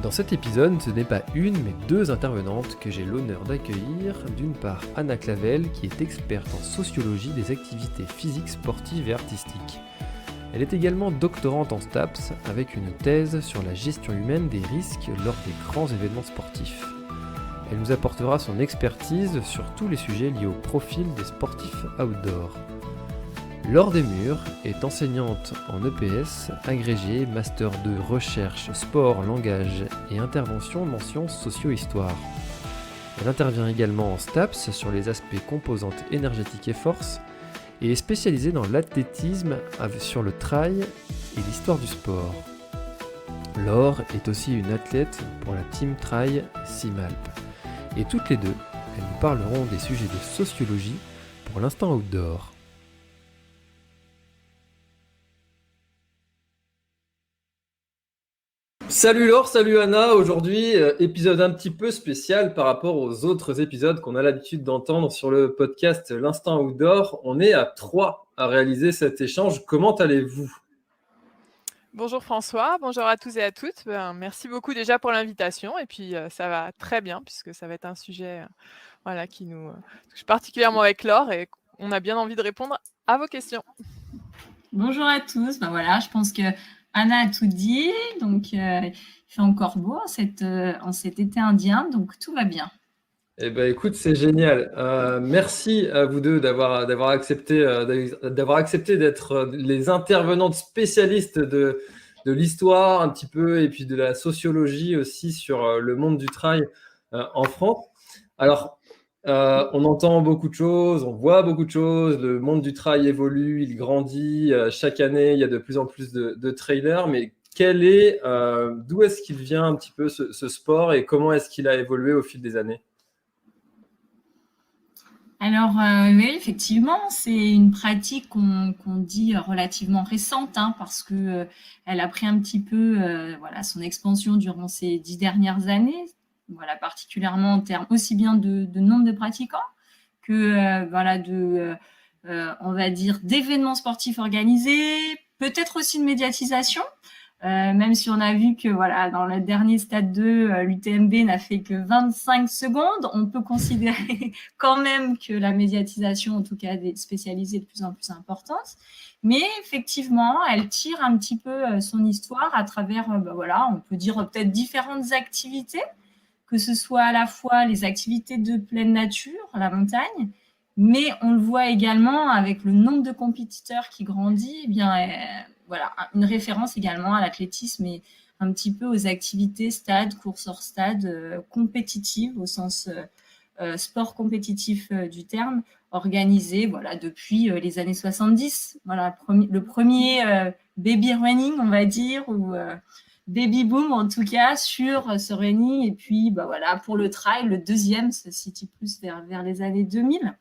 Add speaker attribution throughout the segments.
Speaker 1: Dans cet épisode, ce n'est pas une, mais deux intervenantes que j'ai l'honneur d'accueillir. D'une part, Anna Clavel, qui est experte en sociologie des activités physiques, sportives et artistiques. Elle est également doctorante en STAPS, avec une thèse sur la gestion humaine des risques lors des grands événements sportifs. Elle nous apportera son expertise sur tous les sujets liés au profil des sportifs outdoor. Laure Desmurs est enseignante en EPS, agrégée, Master 2 Recherche, Sport, Langage et Intervention mention Socio-Histoire. Elle intervient également en STAPS sur les aspects composantes énergétiques et force et est spécialisée dans l'athlétisme sur le trail et l'histoire du sport. Laure est aussi une athlète pour la Team Trail Simalp. Et toutes les deux, elles nous parleront des sujets de sociologie pour l'instant outdoor. Salut Laure, salut Anna. Aujourd'hui, épisode un petit peu spécial par rapport aux autres épisodes qu'on a l'habitude d'entendre sur le podcast L'Instant Outdoor. On est à 3 à réaliser cet échange. Comment allez-vous ?
Speaker 2: Bonjour François, bonjour à tous et à toutes. Merci beaucoup déjà pour l'invitation et puis ça va très bien puisque ça va être un sujet qui nous touche particulièrement avec Laure et on a bien envie de répondre à vos questions.
Speaker 3: Bonjour à tous. Je pense que Anna a tout dit. Donc, il fait encore beau en cet été indien, donc tout va bien.
Speaker 1: Eh ben, écoute, c'est génial. Merci à vous deux d'avoir accepté d'être les intervenantes spécialistes de l'histoire un petit peu et puis de la sociologie aussi sur le monde du trail en France. Alors, on entend beaucoup de choses, on voit beaucoup de choses, le monde du trail évolue, il grandit, chaque année il y a de plus en plus de trailers, mais d'où est-ce qu'il vient un petit peu ce sport et comment est-ce qu'il a évolué au fil des années ?
Speaker 3: Alors, oui, effectivement, c'est une pratique qu'on dit relativement récente, parce que elle a pris un petit peu son expansion durant ces 10 dernières années, particulièrement en termes aussi bien de nombre de pratiquants que on va dire d'événements sportifs organisés, peut-être aussi de médiatisation. Même si on a vu que dans le dernier stade 2, l'UTMB n'a fait que 25 secondes, on peut considérer quand même que la médiatisation, en tout cas des spécialisés, est de plus en plus importante. Mais effectivement, elle tire un petit peu son histoire à travers, on peut dire peut-être différentes activités, que ce soit à la fois les activités de pleine nature, la montagne, mais on le voit également avec le nombre de compétiteurs qui grandit, une référence également à l'athlétisme et un petit peu aux activités stade, course hors stade, compétitives au sens sport compétitif du terme, organisées depuis les années 70. Le premier baby running, on va dire, ou baby boom en tout cas sur ce running. Et puis pour le trail, le deuxième se situe plus vers les années 2000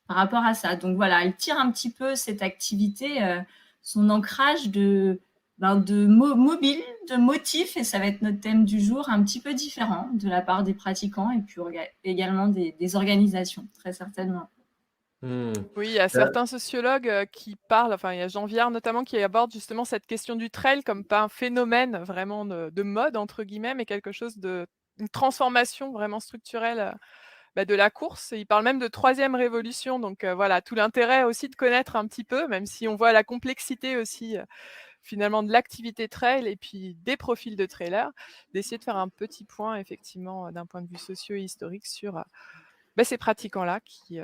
Speaker 3: par rapport à ça. Donc elle tire un petit peu cette activité, son ancrage de mobile, de motifs, et ça va être notre thème du jour, un petit peu différent de la part des pratiquants et puis également des organisations, très certainement.
Speaker 2: Oui, il y a certains sociologues qui parlent, il y a Jean Viard notamment qui aborde justement cette question du trail comme pas un phénomène vraiment de mode, entre guillemets, mais quelque chose une transformation vraiment structurelle de la course. Et il parle même de troisième révolution. Donc tout l'intérêt aussi de connaître un petit peu, même si on voit la complexité aussi finalement de l'activité trail et puis des profils de trailers, d'essayer de faire un petit point effectivement d'un point de vue socio-historique sur ces pratiquants-là qui...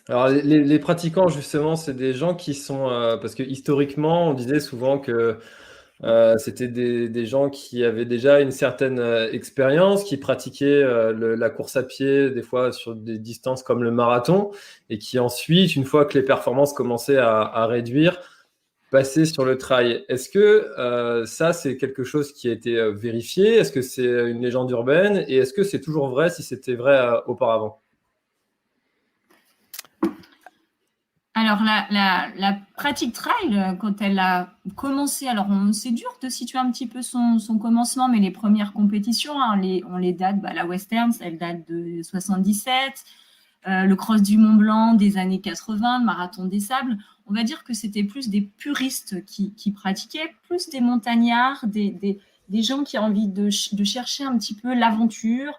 Speaker 1: Alors les pratiquants justement, c'est des gens qui sont... parce que historiquement, on disait souvent que c'était des gens qui avaient déjà une certaine expérience, qui pratiquaient la course à pied, des fois sur des distances comme le marathon, et qui ensuite, une fois que les performances commençaient à réduire, passaient sur le trail. Est-ce que ça, c'est quelque chose qui a été vérifié ? Est-ce que c'est une légende urbaine ? Et est-ce que c'est toujours vrai si c'était vrai auparavant ?
Speaker 3: Alors, la pratique trail, quand elle a commencé, alors c'est dur de situer un petit peu son commencement, mais les premières compétitions, on les date, la Western, elle date de 77. le cross du Mont Blanc des années 80, le marathon des sables. On va dire que c'était plus des puristes qui pratiquaient, plus des montagnards, des gens qui ont envie de chercher un petit peu l'aventure.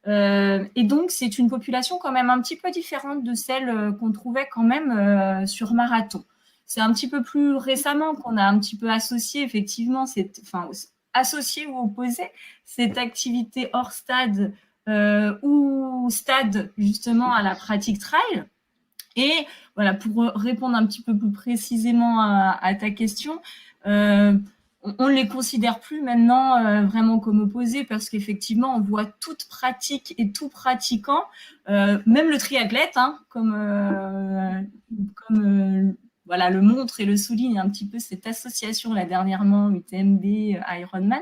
Speaker 3: Et donc, c'est une population quand même un petit peu différente de celle qu'on trouvait quand même sur marathon. C'est un petit peu plus récemment qu'on a un petit peu associé, effectivement, associé ou opposé cette activité hors stade ou stade, justement, à la pratique trail. Et voilà, pour répondre un petit peu plus précisément à ta question, on ne les considère plus maintenant vraiment comme opposés parce qu'effectivement, on voit toute pratique et tout pratiquant, même le triathlète, hein, comme voilà, le montre et le souligne un petit peu cette association là dernièrement, UTMB, Ironman.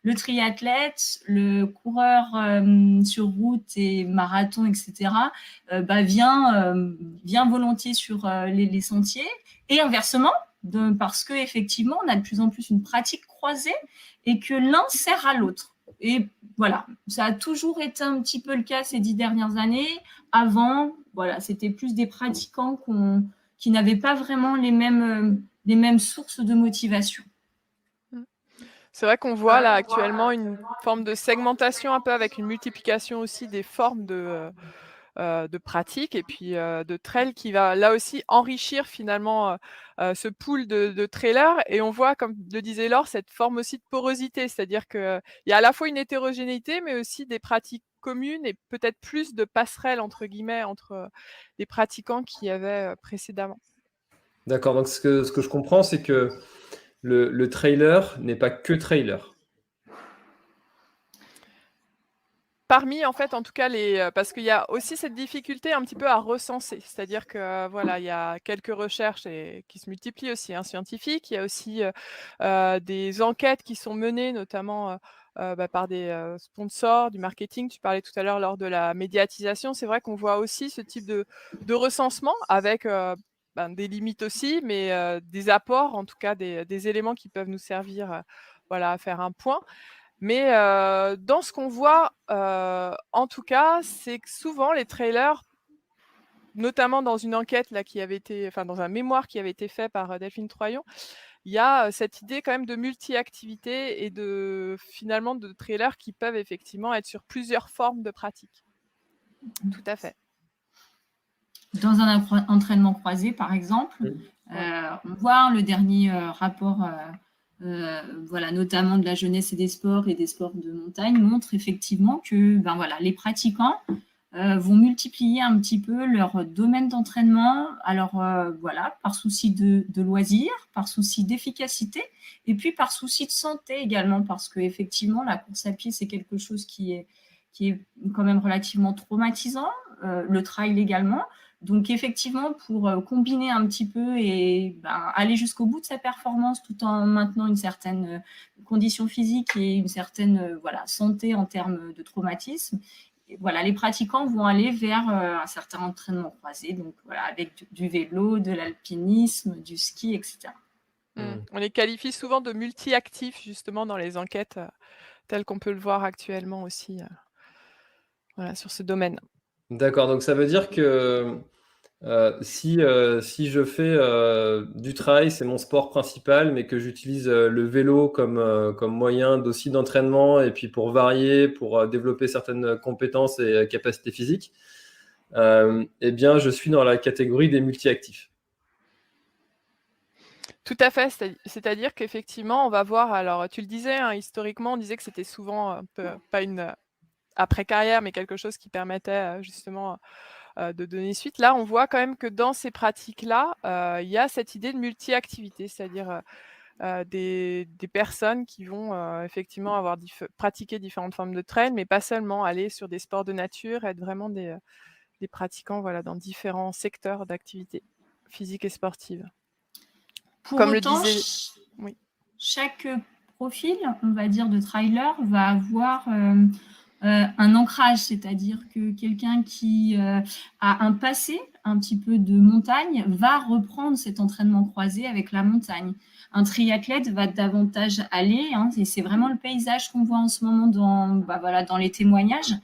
Speaker 3: Le triathlète, le coureur sur route et marathon, etc., vient volontiers sur les sentiers. Et inversement, parce qu'effectivement, on a de plus en plus une pratique croisée et que l'un sert à l'autre. Et voilà, ça a toujours été un petit peu le cas ces 10 dernières années. Avant, voilà, c'était plus des pratiquants qui n'avaient pas vraiment les mêmes sources de motivation.
Speaker 2: C'est vrai qu'on voit là actuellement une forme de segmentation un peu avec une multiplication aussi des formes de pratique et puis de trail qui va là aussi enrichir finalement ce pool de trailers. Et on voit, comme le disait Laure, cette forme aussi de porosité, c'est-à-dire qu'il y a à la fois une hétérogénéité mais aussi des pratiques communes et peut-être plus de passerelles entre guillemets entre les pratiquants qu'il y avait précédemment.
Speaker 1: D'accord, donc ce que je comprends, c'est que le trailer n'est pas que trailer.
Speaker 2: Parmi, en fait, en tout cas, parce qu'il y a aussi cette difficulté un petit peu à recenser. C'est-à-dire que, voilà, il y a quelques recherches qui se multiplient aussi, hein, scientifiques. Il y a aussi des enquêtes qui sont menées, notamment par des sponsors, du marketing. Tu parlais tout à l'heure lors de la médiatisation. C'est vrai qu'on voit aussi ce type de recensement avec des limites aussi, mais des apports, en tout cas, des éléments qui peuvent nous servir voilà, à faire un point. Mais dans ce qu'on voit, en tout cas, c'est que souvent les trailers, notamment dans une enquête là, dans un mémoire qui avait été fait par Delphine Troyon, il y a cette idée quand même de multi-activité et finalement de trailers qui peuvent effectivement être sur plusieurs formes de pratique. Tout à fait.
Speaker 3: Dans un entraînement croisé, par exemple, on voit le dernier rapport voilà, notamment de la jeunesse et des sports de montagne, montre effectivement que les pratiquants vont multiplier un petit peu leur domaine d'entraînement, alors par souci de loisir, par souci d'efficacité, et puis par souci de santé également, parce qu'effectivement, la course à pied, c'est quelque chose qui est quand même relativement traumatisant, le trail également. Donc, effectivement, pour combiner un petit peu et aller jusqu'au bout de sa performance tout en maintenant une certaine condition physique et une certaine santé en termes de traumatisme, et les pratiquants vont aller vers un certain entraînement croisé, donc avec du vélo, de l'alpinisme, du ski, etc.
Speaker 2: On les qualifie souvent de multi-actifs, justement, dans les enquêtes, telles qu'on peut le voir actuellement aussi sur ce domaine.
Speaker 1: D'accord, donc ça veut dire que si je fais du trail, c'est mon sport principal, mais que j'utilise le vélo comme moyen aussi d'entraînement et puis pour varier, pour développer certaines compétences et capacités physiques, eh bien, je suis dans la catégorie des multi-actifs.
Speaker 2: Tout à fait, c'est-à-dire qu'effectivement, on va voir, alors tu le disais, hein, historiquement, on disait que c'était souvent un peu, pas une après-carrière, mais quelque chose qui permettait justement de donner suite. Là, on voit quand même que dans ces pratiques-là, il y a cette idée de multi-activité, c'est-à-dire des personnes qui vont effectivement avoir pratiqué différentes formes de trail, mais pas seulement aller sur des sports de nature, être vraiment des pratiquants dans différents secteurs d'activité physique et sportive.
Speaker 3: Pour autant, chaque profil, on va dire, de trailer va avoir un ancrage, c'est-à-dire que quelqu'un qui a un passé un petit peu de montagne va reprendre cet entraînement croisé avec la montagne. Un triathlète va davantage aller, et c'est vraiment le paysage qu'on voit en ce moment dans les témoignages.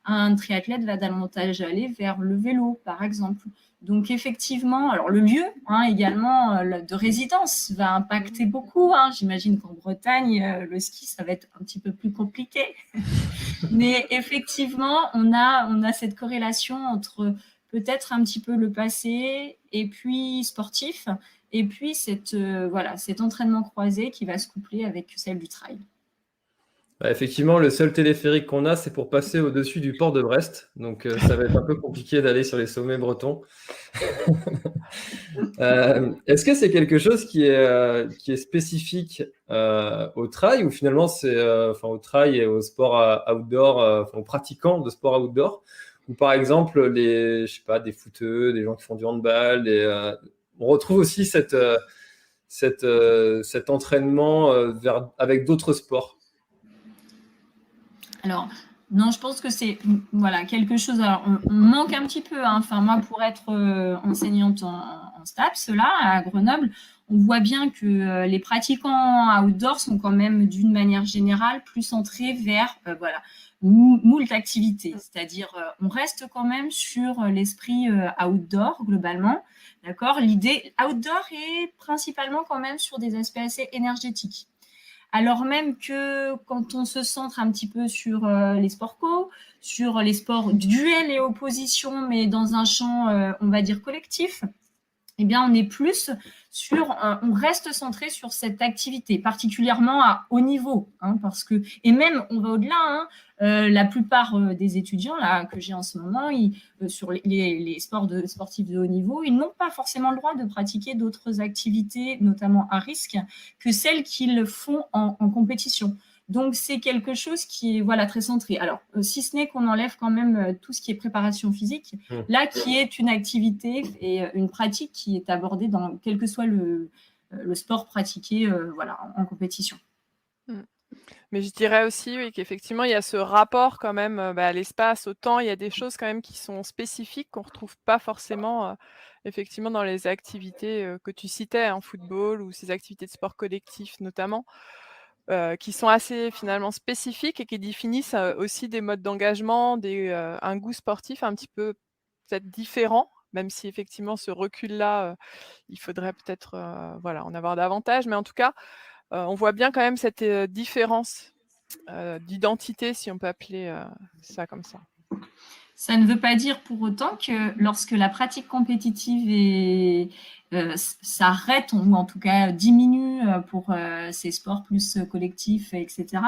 Speaker 3: un triathlète va davantage aller vers le vélo, par exemple. Donc effectivement, alors le lieu également de résidence va impacter beaucoup. J'imagine qu'en Bretagne, le ski, ça va être un petit peu plus compliqué. Mais effectivement, on a cette corrélation entre peut-être un petit peu le passé et puis sportif, et puis cet entraînement croisé qui va se coupler avec celle du trail.
Speaker 1: Effectivement, le seul téléphérique qu'on a, c'est pour passer au-dessus du port de Brest. Donc, ça va être un peu compliqué d'aller sur les sommets bretons. Est-ce que c'est quelque chose qui est spécifique au trail, ou finalement c'est au trail et au sport outdoor, aux pratiquants de sport outdoor, ou par exemple je sais pas, des footeux, des gens qui font du handball, on retrouve aussi cet entraînement avec d'autres sports?
Speaker 3: Alors, non, je pense que c'est quelque chose. Alors, on manque un petit peu. Enfin, moi, pour être enseignante en STAPS, là, à Grenoble, on voit bien que les pratiquants outdoor sont quand même, d'une manière générale, plus centrés vers moult activités. C'est-à-dire, on reste quand même sur l'esprit outdoor, globalement. D'accord ? L'idée outdoor est principalement quand même sur des aspects assez énergétiques. Alors même que quand on se centre un petit peu sur les sports co, sur les sports duel et opposition, mais dans un champ, on va dire, collectif, eh bien, on est plus on reste centré sur cette activité, particulièrement à haut niveau, parce que, et même, on va au-delà, la plupart des étudiants là que j'ai en ce moment, sur les sportifs de haut niveau, ils n'ont pas forcément le droit de pratiquer d'autres activités, notamment à risque, que celles qu'ils font en compétition. Donc, c'est quelque chose qui est très centré. Alors, si ce n'est qu'on enlève quand même tout ce qui est préparation physique, là, qui est une activité et une pratique qui est abordée dans quel que soit le sport pratiqué en compétition.
Speaker 2: Mais je dirais aussi qu'effectivement, il y a ce rapport quand même à l'espace, au temps. Il y a des choses quand même qui sont spécifiques, qu'on ne retrouve pas forcément effectivement dans les activités que tu citais, en football ou ces activités de sport collectif notamment. Qui sont assez finalement spécifiques et qui définissent aussi des modes d'engagement, un goût sportif un petit peu peut-être différent, même si effectivement ce recul-là, il faudrait peut-être en avoir davantage. Mais en tout cas, on voit bien quand même cette différence d'identité, si on peut appeler ça comme ça.
Speaker 3: Ça ne veut pas dire pour autant que lorsque la pratique compétitive s'arrête, ou en tout cas diminue pour ces sports plus collectifs, etc.,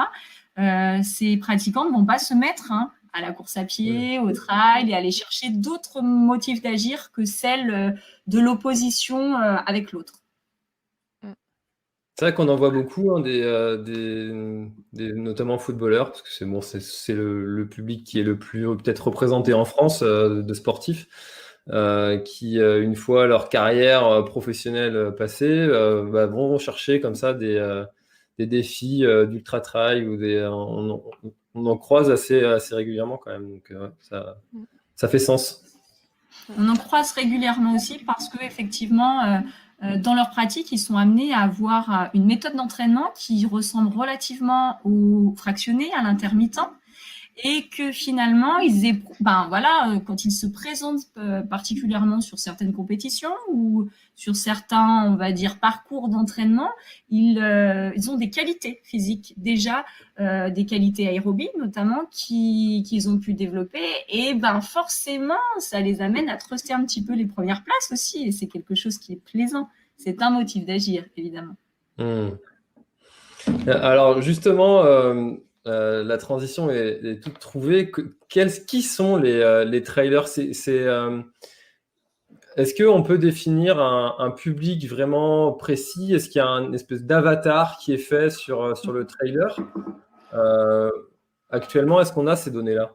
Speaker 3: ces pratiquants ne vont pas se mettre à la course à pied, au trail, et aller chercher d'autres motifs d'agir que celle de l'opposition avec l'autre.
Speaker 1: C'est vrai qu'on en voit beaucoup, notamment footballeurs, parce que c'est le public qui est le plus peut-être représenté en France de sportifs, qui, une fois leur carrière professionnelle passée, vont chercher comme ça des défis d'ultra trail, ou on en croise assez régulièrement quand même. Donc ça fait sens.
Speaker 3: On en croise régulièrement aussi parce que effectivement, dans leur pratique, ils sont amenés à avoir une méthode d'entraînement qui ressemble relativement au fractionné, à l'intermittent, et que finalement, quand ils se présentent particulièrement sur certaines compétitions ou sur certains, on va dire, parcours d'entraînement, ils ont des qualités physiques, déjà des qualités aérobies notamment, qu'ils ont pu développer, et forcément, ça les amène à truster un petit peu les premières places aussi, et c'est quelque chose qui est plaisant. C'est un motif d'agir, évidemment.
Speaker 1: Alors justement, la transition est toute trouvée. Qui sont les trailers? Est-ce qu'on peut définir un public vraiment précis? Est-ce qu'il y a une espèce d'avatar qui est fait sur le trailer? Actuellement, est-ce qu'on a ces données-là?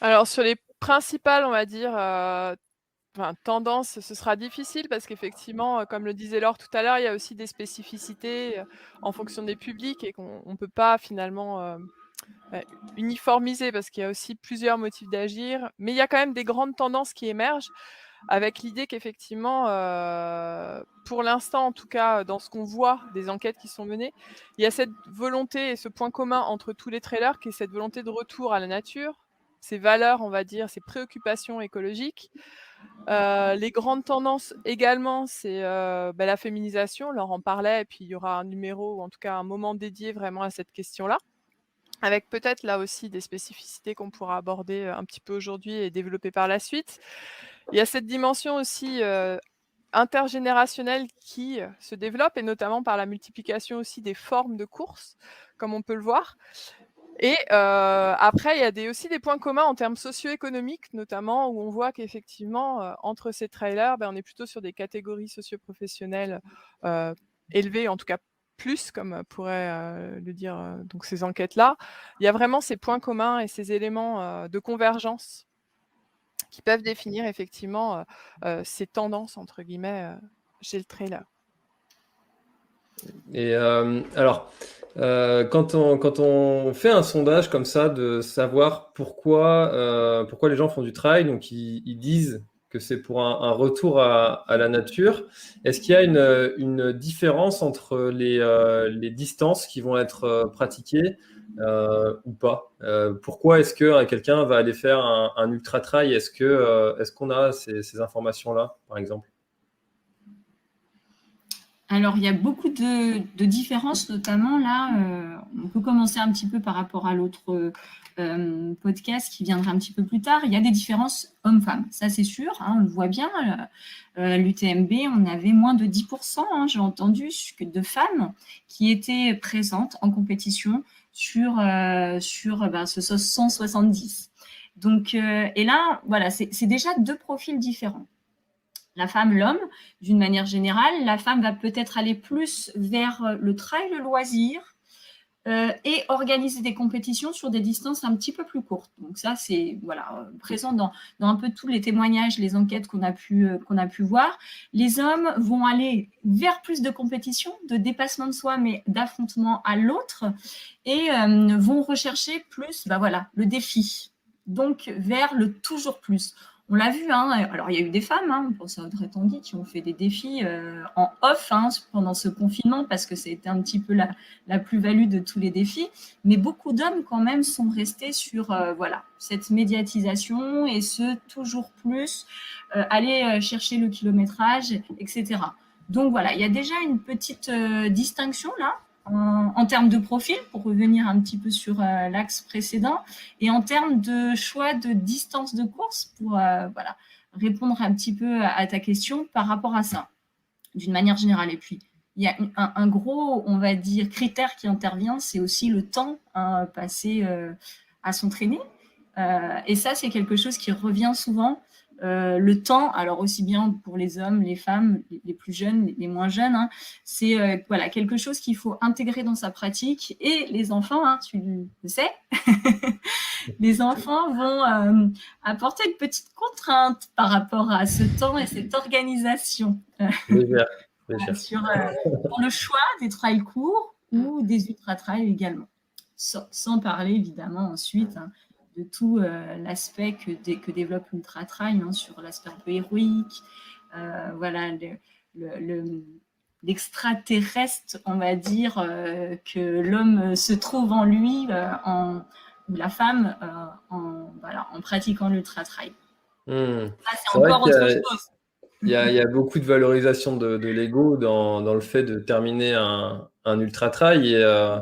Speaker 2: Alors, sur les principales, on va dire, tendances, ce sera difficile parce qu'effectivement, comme le disait Laure tout à l'heure, il y a aussi des spécificités en fonction des publics et qu'on ne peut pas finalement uniformiser parce qu'il y a aussi plusieurs motifs d'agir. Mais il y a quand même des grandes tendances qui émergent. avec l'idée qu'effectivement, pour l'instant, en tout cas, dans ce qu'on voit des enquêtes qui sont menées, il y a cette volonté et ce point commun entre tous les trailers, qui est cette volonté de retour à la nature, ces valeurs, on va dire, ces préoccupations écologiques. Les grandes tendances également, c'est la féminisation, Laure en parlait, et puis il y aura un numéro, ou en tout cas un moment dédié vraiment à cette question-là, avec peut-être là aussi des spécificités qu'on pourra aborder un petit peu aujourd'hui et développer par la suite. Il y a cette dimension aussi intergénérationnelle qui se développe, et notamment par la multiplication aussi des formes de courses, comme on peut le voir. Et après, il y a aussi des points communs en termes socio-économiques, notamment, où on voit qu'effectivement, entre ces trailers, on est plutôt sur des catégories socio-professionnelles élevées, en tout cas plus, comme pourraient le dire donc ces enquêtes-là. Il y a vraiment ces points communs et ces éléments de convergence qui peuvent définir effectivement ces tendances, entre guillemets, chez le trailer.
Speaker 1: Et alors, quand on fait un sondage comme ça, de savoir pourquoi les gens font du trail, donc ils disent que c'est pour un retour à la nature, est-ce qu'il y a une différence entre les distances qui vont être pratiquées ou pas? Pourquoi est-ce que quelqu'un va aller faire un ultra-trail? Est-ce qu'on a ces informations-là, par exemple?
Speaker 3: Alors, il y a beaucoup de différences, notamment là, on peut commencer un petit peu par rapport à l'autre podcast qui viendra un petit peu plus tard. Il y a des différences hommes-femmes, ça c'est sûr, on le voit bien. L'UTMB, on avait moins de 10%, j'ai entendu, de femmes qui étaient présentes en compétition sur ce 170. Donc, et là, voilà, c'est déjà deux profils différents. La femme, l'homme, d'une manière générale, la femme va peut-être aller plus vers le trail, le loisir, et organiser des compétitions sur des distances un petit peu plus courtes. Donc ça, c'est présent dans un peu tous les témoignages, les enquêtes qu'on a pu voir. Les hommes vont aller vers plus de compétitions, de dépassement de soi, mais d'affrontement à l'autre, et vont rechercher plus le défi, donc vers le toujours plus. On l'a vu, alors il y a eu des femmes, on pense à Audrey Tanguy, qui ont fait des défis en off pendant ce confinement, parce que c'était un petit peu la plus-value de tous les défis, mais beaucoup d'hommes quand même sont restés sur cette médiatisation et ce toujours plus, aller chercher le kilométrage, etc. Donc voilà, il y a déjà une petite distinction là, en termes de profil, pour revenir un petit peu sur l'axe précédent, et en termes de choix de distance de course, pour répondre un petit peu à ta question par rapport à ça, d'une manière générale. Et puis, il y a un gros, on va dire, critère qui intervient, c'est aussi le temps passé à s'entraîner. Et ça, c'est quelque chose qui revient souvent. Le temps, alors aussi bien pour les hommes, les femmes, les plus jeunes, les moins jeunes, c'est quelque chose qu'il faut intégrer dans sa pratique. Et les enfants, tu le sais, les enfants vont apporter une petite contrainte par rapport à ce temps et cette organisation pour le choix des trails courts ou des ultra-trails également. Sans parler évidemment ensuite de tout l'aspect que développe l'Ultra Trail, sur l'aspect un peu héroïque, l'extraterrestre, on va dire, que l'homme se trouve en lui, ou la femme, en pratiquant l'Ultra Trail.
Speaker 1: C'est encore autre chose. Il y a beaucoup de valorisation de l'ego dans le fait de terminer un Ultra Trail, et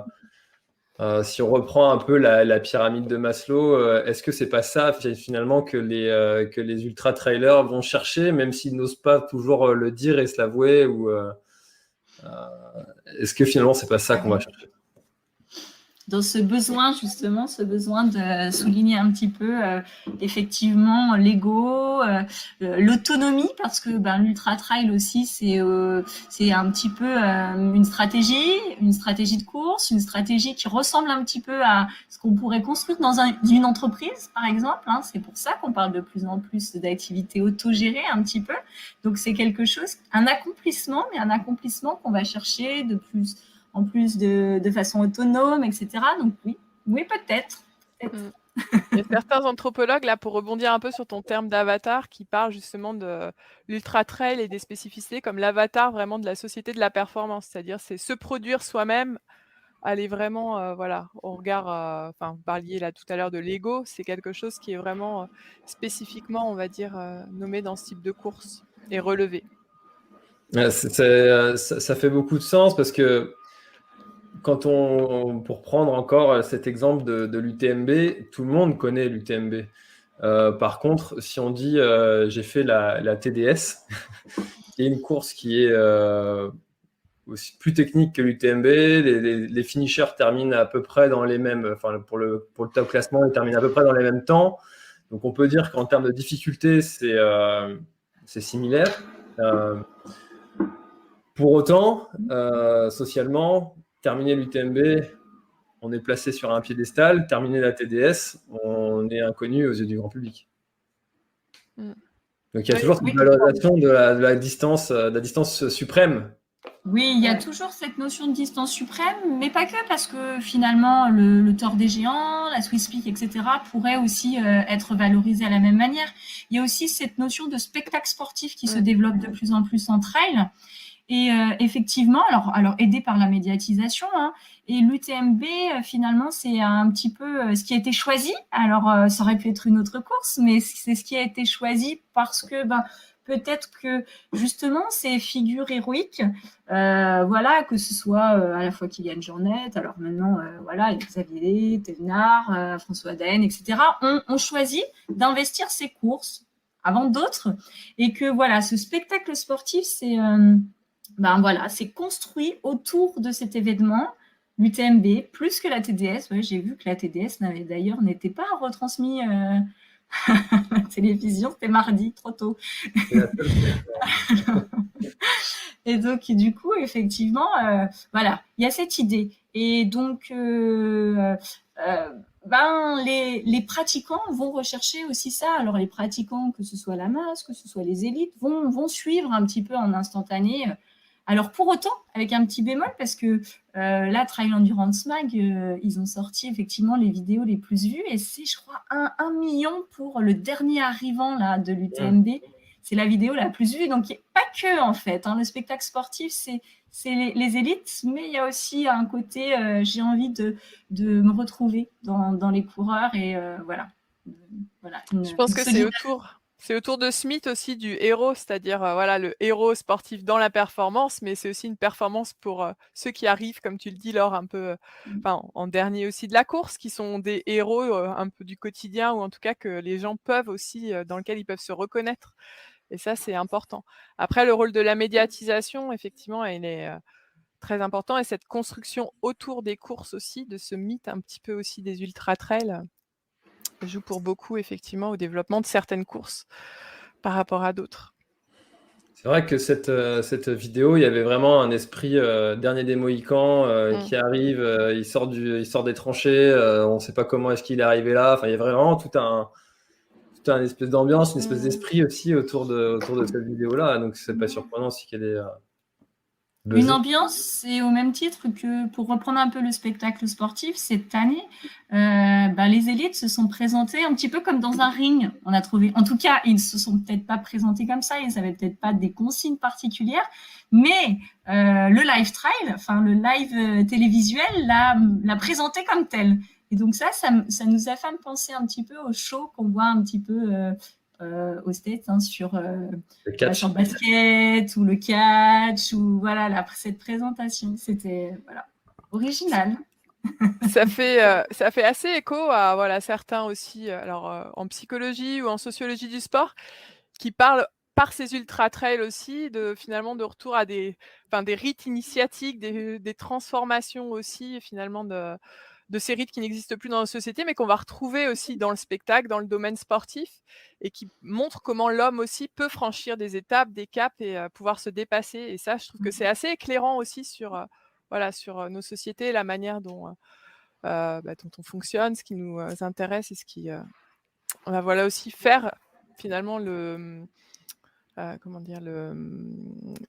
Speaker 1: si on reprend un peu la pyramide de Maslow, est-ce que c'est pas ça finalement que les ultra-trailers vont chercher, même s'ils n'osent pas toujours le dire et se l'avouer, ou est-ce que finalement c'est pas ça qu'on va chercher?
Speaker 3: Dans ce besoin de souligner un petit peu effectivement l'ego, l'autonomie, parce que l'ultra trail aussi c'est un petit peu une stratégie de course, une stratégie qui ressemble un petit peu à ce qu'on pourrait construire dans une entreprise par exemple, c'est pour ça qu'on parle de plus en plus d'activités autogérées un petit peu. Donc c'est quelque chose, un accomplissement qu'on va chercher en plus de façon autonome, etc. Donc oui, peut-être.
Speaker 2: Il y a certains anthropologues, là, pour rebondir un peu sur ton terme d'avatar, qui parlent justement de l'ultra-trail et des spécificités comme l'avatar vraiment de la société de la performance. C'est-à-dire, c'est se produire soi-même, aller vraiment, voilà, au regard, enfin, vous parliez là tout à l'heure de l'ego, c'est quelque chose qui est vraiment spécifiquement, on va dire, nommé dans ce type de course et relevé.
Speaker 1: Ça fait beaucoup de sens parce que pour prendre encore cet exemple de l'UTMB, tout le monde connaît l'UTMB. Par contre, si on dit j'ai fait la TDS, qui est une course qui est aussi plus technique que l'UTMB, les finishers terminent à peu près dans les mêmes, enfin pour le top classement, ils terminent à peu près dans les mêmes temps. Donc on peut dire qu'en termes de difficulté, c'est similaire. Pour autant, socialement, terminer l'UTMB, on est placé sur un piédestal. Terminer la TDS, on est inconnu aux yeux du grand public. Donc il y a toujours cette valorisation de la distance suprême.
Speaker 3: Oui, il y a toujours cette notion de distance suprême, mais pas que, parce que finalement, le Tour des Géants, la Swiss Peak, etc., pourrait aussi être valorisé à la même manière. Il y a aussi cette notion de spectacle sportif qui se développe de plus en plus en trail. Et effectivement, alors aidé par la médiatisation, hein, et l'UTMB, finalement, c'est un petit peu ce qui a été choisi. Alors, ça aurait pu être une autre course, mais c'est ce qui a été choisi parce que peut-être que justement ces figures héroïques, voilà, que ce soit à la fois Kylian Jornet, alors maintenant, voilà, Xavier Thévenard, François Daen, etc., ont choisi d'investir ces courses avant d'autres, et que voilà, ce spectacle sportif, c'est voilà, c'est construit autour de cet événement, l'UTMB, plus que la TDS. Ouais, j'ai vu que la TDS d'ailleurs n'était pas retransmise à la télévision, c'était mardi, trop tôt. Et donc, du coup, effectivement, voilà, il y a cette idée. Et donc, les pratiquants vont rechercher aussi ça. Alors, les pratiquants, que ce soit la masse, que ce soit les élites, vont suivre un petit peu en instantané. Alors, pour autant, avec un petit bémol, parce que là, Trail Endurance Mag, ils ont sorti effectivement les vidéos les plus vues, et c'est, je crois, 1 million pour le dernier arrivant là, de l'UTMB. C'est la vidéo la plus vue. Donc, pas que, en fait. Hein, le spectacle sportif, c'est les élites, mais il y a aussi un côté, j'ai envie de me retrouver dans les coureurs, et voilà.
Speaker 2: Je pense que c'est autour de Smith aussi du héros, c'est-à-dire voilà, le héros sportif dans la performance, mais c'est aussi une performance pour ceux qui arrivent, comme tu le dis, Laure, un peu en dernier aussi de la course, qui sont des héros un peu du quotidien, ou en tout cas que les gens peuvent aussi, dans lequel ils peuvent se reconnaître. Et ça, c'est important. Après, le rôle de la médiatisation, effectivement, il est très important, et cette construction autour des courses aussi, de ce mythe un petit peu aussi des ultra-trails, joue pour beaucoup, effectivement, au développement de certaines courses par rapport à d'autres.
Speaker 1: C'est vrai que cette vidéo, il y avait vraiment un esprit dernier des Mohicans qui arrive, il sort des tranchées, on ne sait pas comment est-ce qu'il est arrivé là. Enfin, il y a vraiment tout un espèce d'ambiance, une espèce d'esprit aussi autour de cette vidéo-là. Donc, c'est pas surprenant aussi qu'elle ait
Speaker 3: une ambiance, c'est au même titre que, pour reprendre un peu le spectacle sportif, cette année, les élites se sont présentées un petit peu comme dans un ring. On a trouvé, en tout cas, ils ne se sont peut-être pas présentés comme ça, ils n'avaient peut-être pas des consignes particulières, mais le live trail, enfin le live télévisuel, l'a présenté comme tel. Et donc ça nous a fait penser un petit peu au show qu'on voit un petit peu aux States, hein, sur le basket ou le catch, ou voilà, cette présentation, c'était original.
Speaker 2: Ça fait assez écho à certains aussi, alors en psychologie ou en sociologie du sport, qui parlent par ces ultra trails aussi finalement de retour à des rites initiatiques, des transformations aussi finalement de ces rites qui n'existent plus dans la société, mais qu'on va retrouver aussi dans le spectacle, dans le domaine sportif, et qui montrent comment l'homme aussi peut franchir des étapes, des caps, et pouvoir se dépasser. Et ça, je trouve que c'est assez éclairant aussi sur nos sociétés, la manière dont on fonctionne, ce qui nous intéresse, et ce qui va aussi faire finalement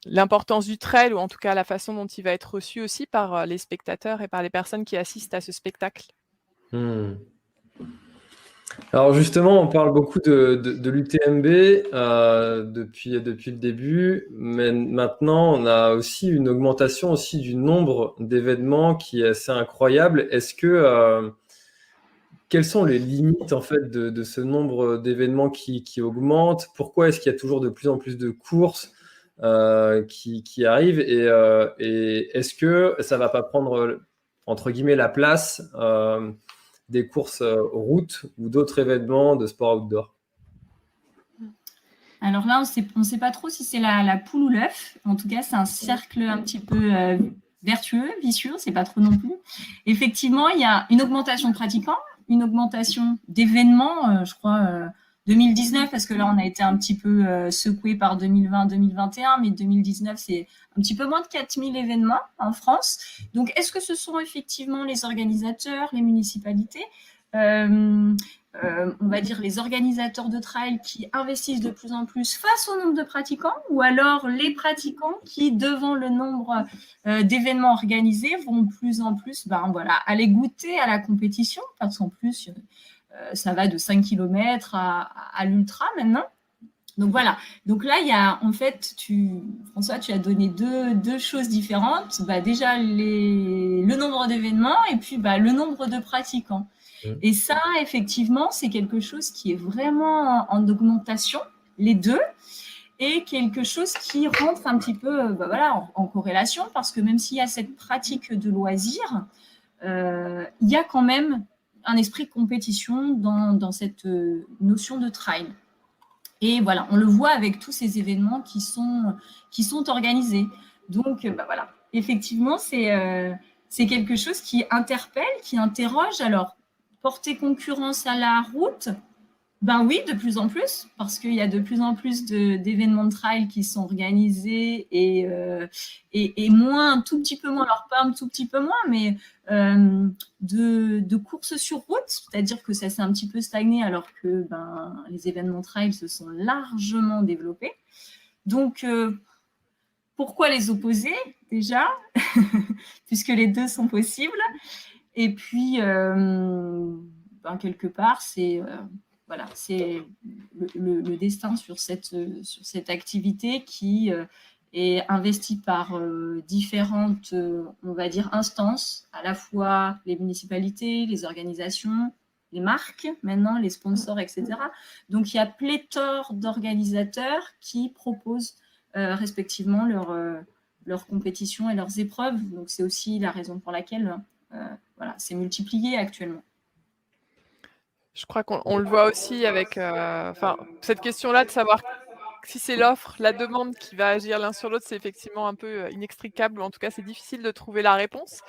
Speaker 2: l'importance du trail, ou en tout cas la façon dont il va être reçu aussi par les spectateurs et par les personnes qui assistent à ce spectacle.
Speaker 1: Alors justement, on parle beaucoup de l'UTMB depuis le début, mais maintenant on a aussi une augmentation aussi du nombre d'événements qui est assez incroyable. Quelles sont les limites en fait de ce nombre d'événements qui augmente? Pourquoi est-ce qu'il y a toujours de plus en plus de courses qui arrivent et est-ce que ça va pas prendre entre guillemets la place des courses route ou d'autres événements de sport outdoor?
Speaker 3: Alors là, on ne sait pas trop si c'est la poule ou l'œuf. En tout cas, c'est un cercle un petit peu vertueux, vicieux, on ne sait pas trop non plus. Effectivement, il y a une augmentation de pratiquants, une augmentation d'événements, je crois 2019, parce que là, on a été un petit peu secoué par 2020-2021, mais 2019, c'est un petit peu moins de 4000 événements en France. Donc, est-ce que ce sont effectivement les organisateurs, les municipalités on va dire les organisateurs de trail qui investissent de plus en plus face au nombre de pratiquants, ou alors les pratiquants qui, devant le nombre d'événements organisés, vont de plus en plus aller goûter à la compétition, parce qu'en plus, ça va de 5 km à l'ultra maintenant. Donc voilà. Donc là, il y a en fait, François, tu as donné deux choses différentes. Déjà, le nombre d'événements et puis le nombre de pratiquants. Et ça, effectivement, c'est quelque chose qui est vraiment en augmentation, les deux, et quelque chose qui rentre un petit peu en corrélation, parce que même s'il y a cette pratique de loisir, il y a quand même un esprit de compétition dans cette notion de trail. Et voilà, on le voit avec tous ces événements qui sont organisés. Donc, effectivement, c'est quelque chose qui interpelle, qui interroge. Alors, porter concurrence à la route, oui, de plus en plus, parce qu'il y a de plus en plus d'événements de trail qui sont organisés et moins, un tout petit peu moins, alors pas un tout petit peu moins, mais de courses sur route, c'est-à-dire que ça s'est un petit peu stagné alors que les événements trail se sont largement développés. Donc, pourquoi les opposer déjà puisque les deux sont possibles. Et puis, quelque part, c'est le destin sur cette activité qui est investie par différentes, on va dire, instances, à la fois les municipalités, les organisations, les marques, maintenant, les sponsors, etc. Donc, il y a pléthore d'organisateurs qui proposent respectivement leurs compétitions et leurs épreuves. Donc, c'est aussi la raison pour laquelle c'est multiplié actuellement.
Speaker 2: Je crois qu'on le voit aussi avec cette question-là de savoir si c'est l'offre, la demande qui va agir l'un sur l'autre, c'est effectivement un peu inextricable, ou en tout cas c'est difficile de trouver la réponse.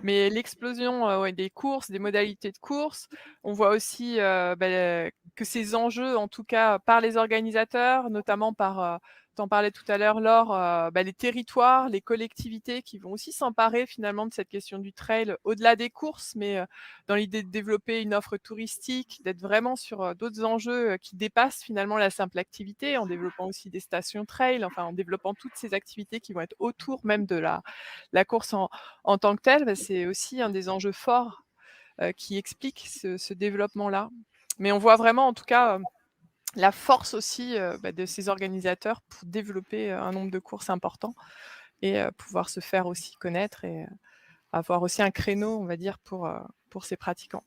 Speaker 2: Mais l'explosion des courses, des modalités de course, on voit aussi que ces enjeux, en tout cas par les organisateurs, notamment par t'en parlais tout à l'heure, Laure, les territoires, les collectivités qui vont aussi s'emparer finalement de cette question du trail au-delà des courses, mais dans l'idée de développer une offre touristique, d'être vraiment sur d'autres enjeux qui dépassent finalement la simple activité, en développant aussi des stations trail, enfin en développant toutes ces activités qui vont être autour même de la course en tant que telle. C'est aussi un des enjeux forts qui explique ce développement-là. Mais on voit vraiment en tout cas la force aussi de ces organisateurs pour développer un nombre de courses important et pouvoir se faire aussi connaître et avoir aussi un créneau, on va dire, pour ces pratiquants.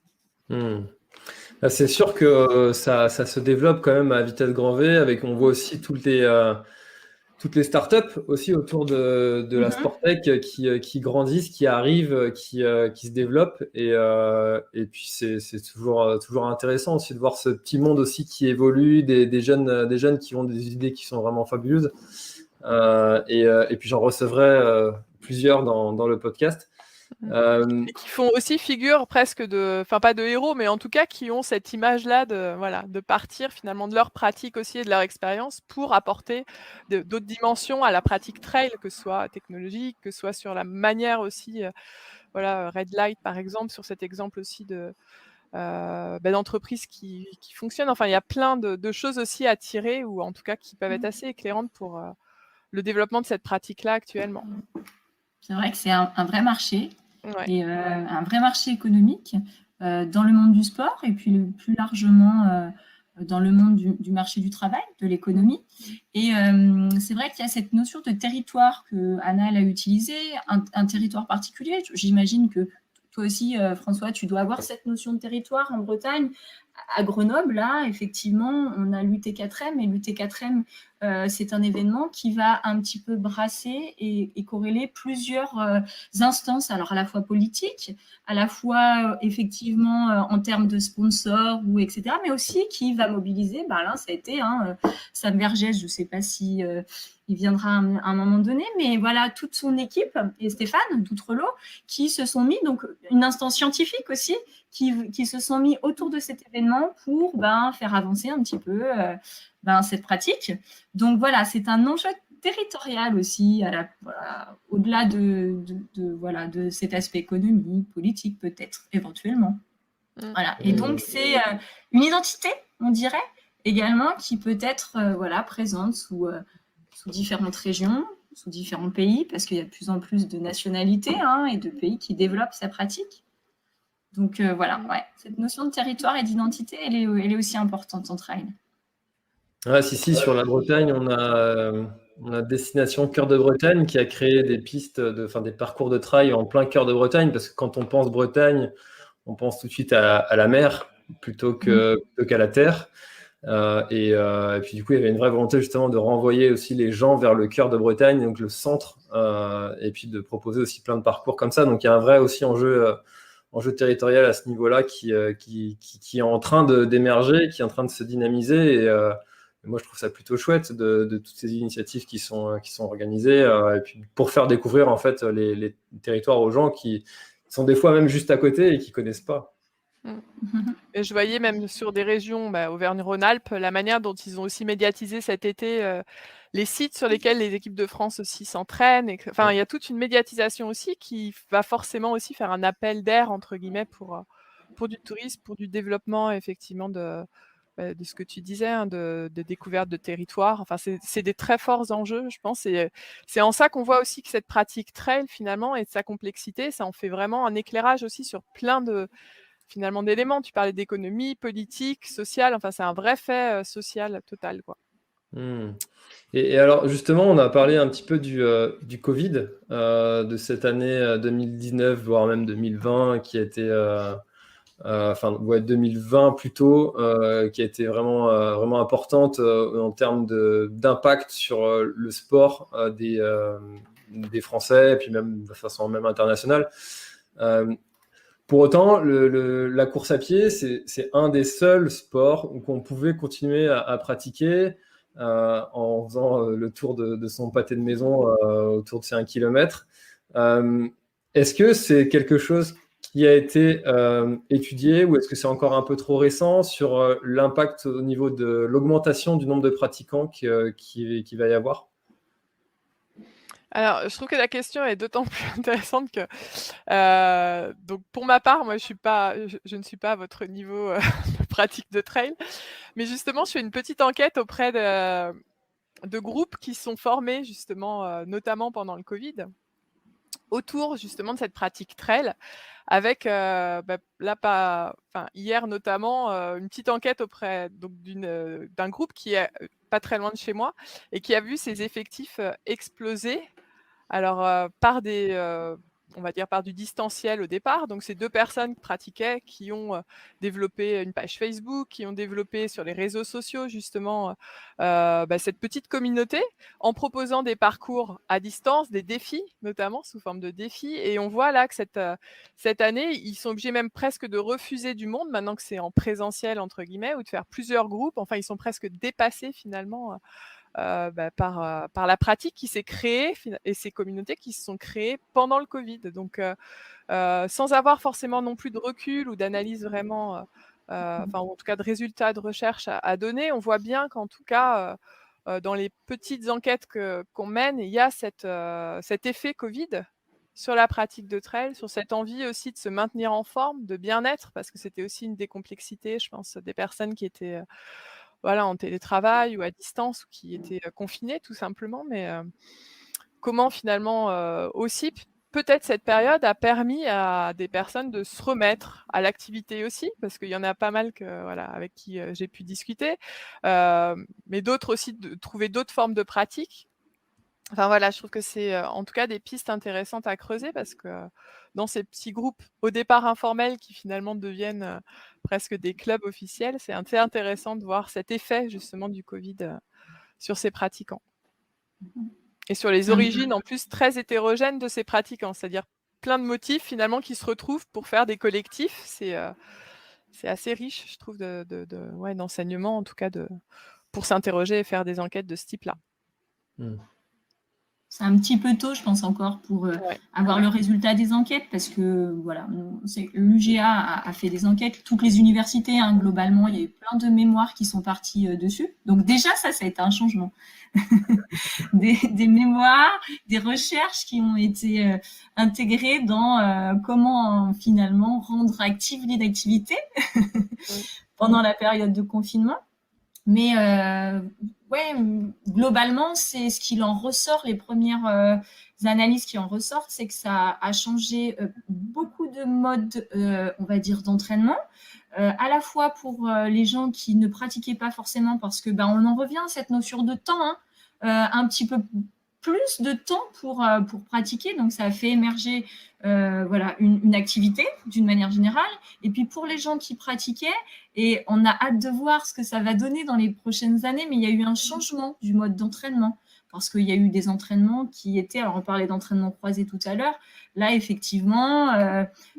Speaker 1: C'est sûr que ça se développe quand même à vitesse grand V. On voit aussi toutes les startups aussi autour de la Sporttech qui grandissent, qui arrivent, qui se développent. Et puis c'est toujours intéressant aussi de voir ce petit monde aussi qui évolue, des jeunes qui ont des idées qui sont vraiment fabuleuses. Et puis j'en recevrai plusieurs dans le podcast.
Speaker 2: Et qui font aussi figure presque pas de héros, mais en tout cas qui ont cette image-là de partir finalement de leur pratique aussi et de leur expérience pour apporter d'autres dimensions à la pratique trail, que ce soit technologique, que ce soit sur la manière aussi, Red Light par exemple, sur cet exemple aussi d'entreprises qui fonctionnent. Enfin, il y a plein de choses aussi à tirer, ou en tout cas qui peuvent être assez éclairantes pour le développement de cette pratique-là actuellement.
Speaker 3: C'est vrai que c'est un vrai marché.
Speaker 2: Ouais.
Speaker 3: Et un vrai marché économique. dans le monde du sport et puis plus largement dans le monde du marché du travail, de l'économie. Et c'est vrai qu'il y a cette notion de territoire que Anna elle a utilisée, un territoire particulier. J'imagine que toi aussi, François, tu dois avoir cette notion de territoire en Bretagne. À Grenoble, là, effectivement, on a l'UT4M et l'UT4M, c'est un événement qui va un petit peu brasser et corréler plusieurs instances, alors à la fois politiques, à la fois effectivement en termes de sponsors ou etc., mais aussi qui va mobiliser, là ça a été Sam Vergès, je ne sais pas si il viendra à un moment donné, mais voilà, toute son équipe et Stéphane Doutrelot qui se sont mis, donc une instance scientifique aussi, qui se sont mis autour de cet événement pour faire avancer un petit peu cette pratique. Donc voilà, c'est un enjeu territorial aussi, au-delà de cet aspect économique, politique peut-être, éventuellement. Voilà. Et donc c'est une identité, on dirait, également, qui peut être présente sous différentes régions, sous différents pays, parce qu'il y a de plus en plus de nationalités et de pays qui développent sa pratique. Donc cette notion de territoire et d'identité, elle est aussi importante en trail.
Speaker 1: Si, sur la Bretagne, on a Destination Cœur de Bretagne qui a créé des pistes, des parcours de trail en plein cœur de Bretagne, parce que quand on pense Bretagne, on pense tout de suite à la mer plutôt qu'à la terre. Et puis du coup, il y avait une vraie volonté justement de renvoyer aussi les gens vers le cœur de Bretagne, donc le centre, et puis de proposer aussi plein de parcours comme ça. Donc il y a un vrai aussi enjeu territorial à ce niveau-là qui est en train d'émerger, qui est en train de se dynamiser. Et moi, je trouve ça plutôt chouette de toutes ces initiatives qui sont organisées, et puis pour faire découvrir en fait les territoires aux gens qui sont des fois même juste à côté et qui connaissent pas.
Speaker 2: Et je voyais même sur des régions, Auvergne-Rhône-Alpes, la manière dont ils ont aussi médiatisé cet été les sites sur lesquels les équipes de France aussi s'entraînent. Il y a toute une médiatisation aussi qui va forcément aussi faire un appel d'air, entre guillemets, pour du tourisme, pour du développement, effectivement, de ce que tu disais, de découverte de territoire. Enfin, c'est des très forts enjeux, je pense. Et c'est en ça qu'on voit aussi que cette pratique trail, finalement, et de sa complexité, ça en fait vraiment un éclairage aussi sur plein d'éléments. Tu parlais d'économie, politique, sociale. Enfin, c'est un vrai fait social total, quoi.
Speaker 1: Et alors, justement, on a parlé un petit peu du Covid, de cette année 2019, voire même 2020, qui a été... 2020 plutôt, qui a été vraiment importante en termes d'impact sur le sport des Français, et puis même de façon même internationale. Pour autant, la course à pied, c'est un des seuls sports qu'on pouvait continuer à pratiquer en faisant le tour de son pâté de maison autour de ces 1 km. Est-ce que c'est quelque chose qui a été étudié, ou est-ce que c'est encore un peu trop récent sur l'impact au niveau de l'augmentation du nombre de pratiquants qui va y avoir?
Speaker 2: Alors, je trouve que la question est d'autant plus intéressante que, donc pour ma part, moi, je ne suis pas à votre niveau de pratique de trail, mais justement, je fais une petite enquête auprès de groupes qui sont formés justement, notamment pendant le Covid, autour justement de cette pratique trail, avec hier notamment une petite enquête auprès d'un groupe qui est pas très loin de chez moi et qui a vu ses effectifs exploser. Alors on va dire par du distanciel au départ. Donc c'est 2 personnes qui pratiquaient, qui ont développé une page Facebook, qui ont développé sur les réseaux sociaux justement cette petite communauté en proposant des parcours à distance, des défis notamment sous forme de défis. Et on voit là que cette année, ils sont obligés même presque de refuser du monde maintenant que c'est en présentiel entre guillemets, ou de faire plusieurs groupes. Enfin, ils sont presque dépassés finalement par la pratique qui s'est créée et ces communautés qui se sont créées pendant le Covid. Donc, sans avoir forcément non plus de recul ou d'analyse vraiment, en tout cas de résultats de recherche à donner, on voit bien qu'en tout cas, dans les petites enquêtes qu'on mène, il y a cet effet Covid sur la pratique de trail, sur cette envie aussi de se maintenir en forme, de bien-être, parce que c'était aussi une des complexités, je pense, des personnes qui étaient en télétravail ou à distance, ou qui étaient confinés tout simplement. Mais comment finalement aussi peut-être cette période a permis à des personnes de se remettre à l'activité aussi, parce qu'il y en a pas mal avec qui j'ai pu discuter, mais d'autres aussi de trouver d'autres formes de pratiques. Enfin voilà, je trouve que c'est en tout cas des pistes intéressantes à creuser, parce que dans ces petits groupes au départ informels qui finalement deviennent presque des clubs officiels, c'est assez intéressant de voir cet effet justement du Covid sur ces pratiquants. Et sur les origines en plus très hétérogènes de ces pratiquants, c'est-à-dire plein de motifs finalement qui se retrouvent pour faire des collectifs. C'est assez riche, je trouve, d'enseignement, en tout cas pour s'interroger et faire des enquêtes de ce type-là.
Speaker 3: C'est un petit peu tôt, je pense, encore pour avoir le résultat des enquêtes, parce que voilà, l'UGA a fait des enquêtes, toutes les universités, globalement, il y a eu plein de mémoires qui sont parties dessus. Donc déjà, ça a été un changement. des mémoires, des recherches qui ont été intégrées dans comment finalement rendre active l'inactivité pendant la période de confinement. Mais globalement, c'est ce qu'il en ressort, les premières analyses qui en ressortent, c'est que ça a changé beaucoup de modes, on va dire, d'entraînement, à la fois pour les gens qui ne pratiquaient pas forcément, parce que on en revient à cette notion de temps, un petit peu plus de temps pour pratiquer, donc ça a fait émerger une activité d'une manière générale. Et puis pour les gens qui pratiquaient, et on a hâte de voir ce que ça va donner dans les prochaines années, mais il y a eu un changement du mode d'entraînement, parce qu'il y a eu des entraînements qui étaient, alors on parlait d'entraînement croisé tout à l'heure, là effectivement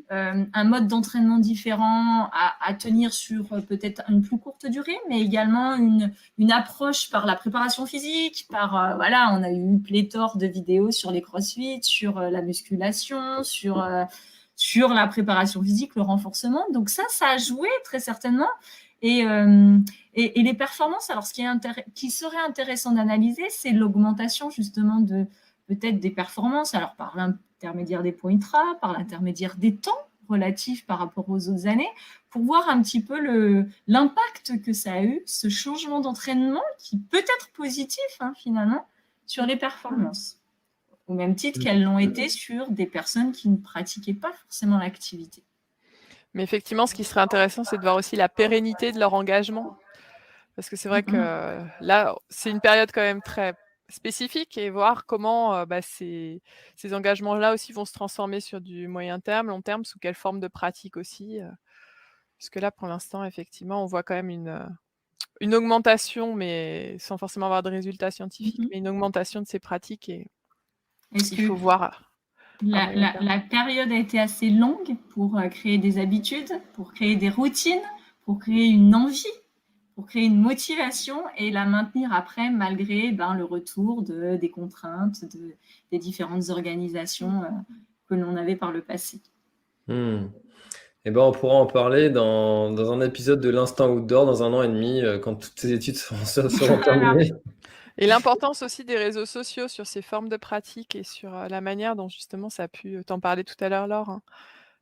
Speaker 3: un mode d'entraînement différent à tenir sur peut-être une plus courte durée, mais également une approche par la préparation physique, on a eu une pléthore de vidéos sur les crossfit, sur la musculation, sur la préparation physique, le renforcement. Donc ça a joué très certainement. Et les performances, alors ce qui serait intéressant d'analyser, c'est l'augmentation justement peut-être des performances, alors par l'intermédiaire des points ITRA, par l'intermédiaire des temps relatifs par rapport aux autres années, pour voir un petit peu l'impact que ça a eu, ce changement d'entraînement qui peut être positif finalement sur les performances, au même titre qu'elles l'ont été sur des personnes qui ne pratiquaient pas forcément l'activité.
Speaker 2: Mais effectivement, ce qui serait intéressant, c'est de voir aussi la pérennité de leur engagement. Parce que c'est vrai que là, c'est une période quand même très spécifique, et voir comment ces engagements-là aussi vont se transformer sur du moyen terme, long terme, sous quelle forme de pratique aussi. Puisque là, pour l'instant, effectivement, on voit quand même une augmentation, mais sans forcément avoir de résultats scientifiques, mais une augmentation de ces pratiques, et il faut voir.
Speaker 3: La période a été assez longue pour créer des habitudes, pour créer des routines, pour créer une envie, pour créer une motivation et la maintenir après, malgré le retour des contraintes, des différentes organisations que l'on avait par le passé.
Speaker 1: Eh ben, on pourra en parler dans un épisode de l'Instant Outdoor dans 1 an et demi, quand toutes ces études seront terminées.
Speaker 2: Et l'importance aussi des réseaux sociaux sur ces formes de pratiques et sur la manière dont justement ça a pu, t'en parler tout à l'heure, Laure,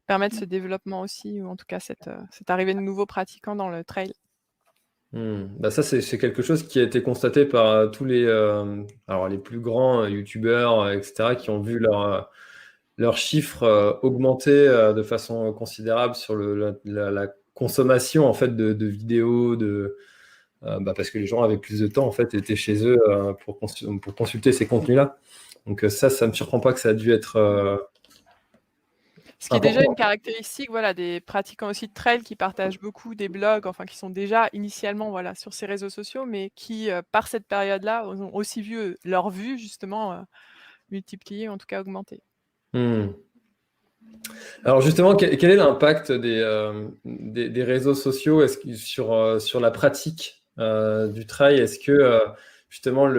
Speaker 2: permettre ce développement aussi, ou en tout cas cette arrivée de nouveaux pratiquants dans le trail.
Speaker 1: Ça, c'est quelque chose qui a été constaté par tous les plus grands youtubeurs, etc., qui ont vu leurs chiffres augmenter de façon considérable sur la consommation en fait de vidéos, parce que les gens avaient plus de temps en fait, étaient chez eux pour consulter ces contenus-là. Donc ça me surprend pas que ça a dû être
Speaker 2: ce qui est déjà une caractéristique des pratiquants aussi de trail, qui partagent beaucoup des blogs, enfin qui sont déjà initialement sur ces réseaux sociaux, mais qui par cette période-là ont aussi vu leur vue justement multiplier, en tout cas augmenter.
Speaker 1: Alors justement, quel est l'impact des réseaux sociaux sur la pratique du trail? Est-ce que justement,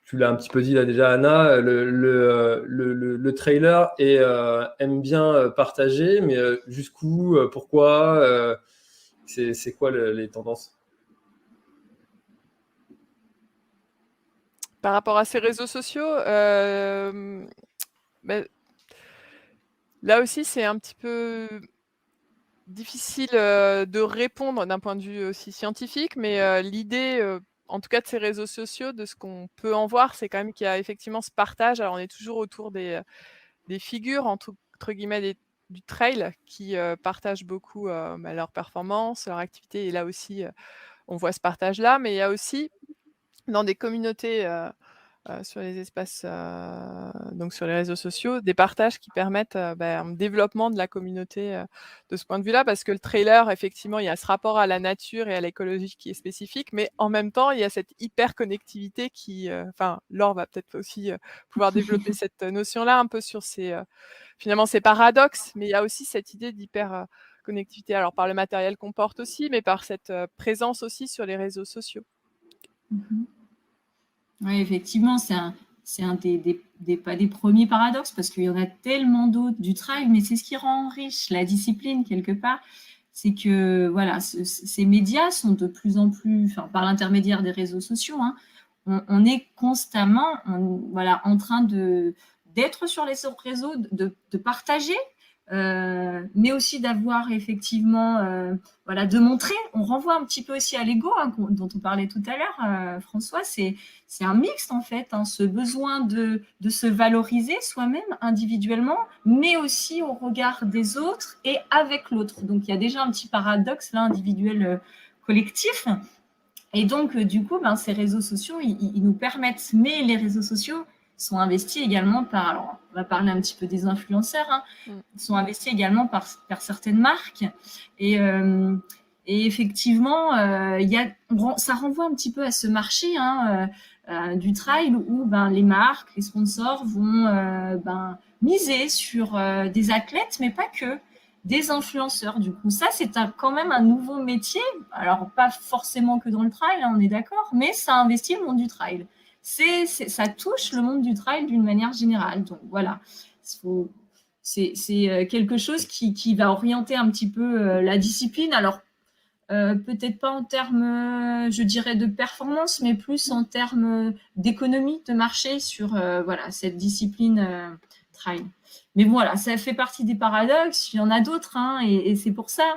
Speaker 1: tu l'as un petit peu dit là déjà, Anna, le trailer aime bien partager, mais jusqu'où, pourquoi, c'est quoi les tendances?
Speaker 2: Par rapport à ces réseaux sociaux, là aussi, c'est un petit peu difficile de répondre d'un point de vue aussi scientifique, mais l'idée, en tout cas de ces réseaux sociaux, de ce qu'on peut en voir, c'est quand même qu'il y a effectivement ce partage. Alors on est toujours autour des des figures entre guillemets du trail qui partagent beaucoup leurs performances, leur activité. Et là aussi, on voit ce partage-là, mais il y a aussi dans des communautés sur les espaces, donc sur les réseaux sociaux, des partages qui permettent un développement de la communauté de ce point de vue-là, parce que le trailer, effectivement, il y a ce rapport à la nature et à l'écologie qui est spécifique, mais en même temps, il y a cette hyper-connectivité qui, Laure va peut-être aussi pouvoir développer cette notion-là un peu sur finalement ces paradoxes, mais il y a aussi cette idée d'hyper-connectivité, alors par le matériel qu'on porte aussi, mais par cette présence aussi sur les réseaux sociaux.
Speaker 3: Oui, effectivement, c'est un pas des premiers paradoxes, parce qu'il y en a tellement d'autres du trail, mais c'est ce qui rend riche la discipline quelque part. C'est que voilà, ces médias sont de plus en plus, par l'intermédiaire des réseaux sociaux, hein, on est constamment en train d'être sur les réseaux, de partager, mais aussi d'avoir effectivement, de montrer. On renvoie un petit peu aussi à l'ego, hein, dont on parlait tout à l'heure, François. C'est un mixte en fait, hein, ce besoin de se valoriser soi-même individuellement, mais aussi au regard des autres et avec l'autre. Donc il y a déjà un petit paradoxe là, individuel, collectif. Et donc du coup, ces réseaux sociaux, ils nous permettent, mais les réseaux sociaux sont investis également par, alors on va parler un petit peu des influenceurs, hein, sont investis également par certaines marques. Et effectivement, ça renvoie un petit peu à ce marché, hein, du trail où les marques, les sponsors vont miser sur des athlètes, mais pas que, des influenceurs. Du coup, ça, c'est quand même un nouveau métier. Alors, pas forcément que dans le trail, hein, on est d'accord, mais ça investit le monde du trail. Ça touche le monde du trail d'une manière générale. Donc voilà, c'est quelque chose qui va orienter un petit peu la discipline. Alors, peut-être pas en termes, je dirais, de performance, mais plus en termes d'économie de marché sur cette discipline trail. Mais voilà, ça fait partie des paradoxes. Il y en a d'autres, hein, et c'est pour ça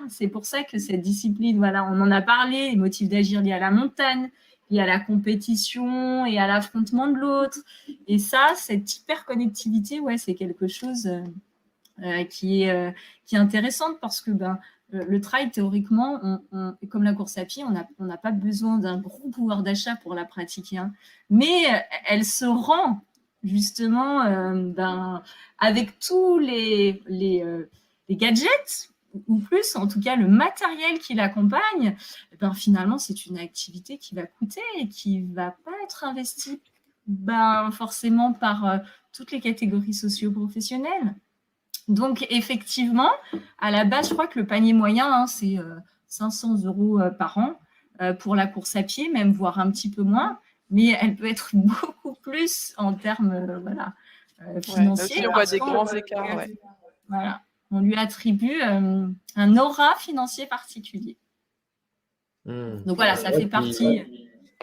Speaker 3: que cette discipline, on en a parlé, les motifs d'agir liés à la montagne, liés à la compétition et à l'affrontement de l'autre. Et ça, cette hyperconnectivité, c'est quelque chose qui est intéressante, parce que le trail, théoriquement, comme la course à pied, on n'a pas besoin d'un gros pouvoir d'achat pour la pratiquer, hein. Mais elle se rend justement avec tous les gadgets, ou plus, en tout cas le matériel qui l'accompagne. Finalement, c'est une activité qui va coûter et qui ne va pas être investie forcément par toutes les catégories socio-professionnelles. Donc, effectivement, à la base, je crois que le panier moyen, hein, c'est 500 € par an pour la course à pied, même voire un petit peu moins, mais elle peut être beaucoup plus en termes financiers.
Speaker 2: On voit des grands écarts.
Speaker 3: Voilà, on lui attribue un aura financier particulier. Donc voilà, ça fait partie.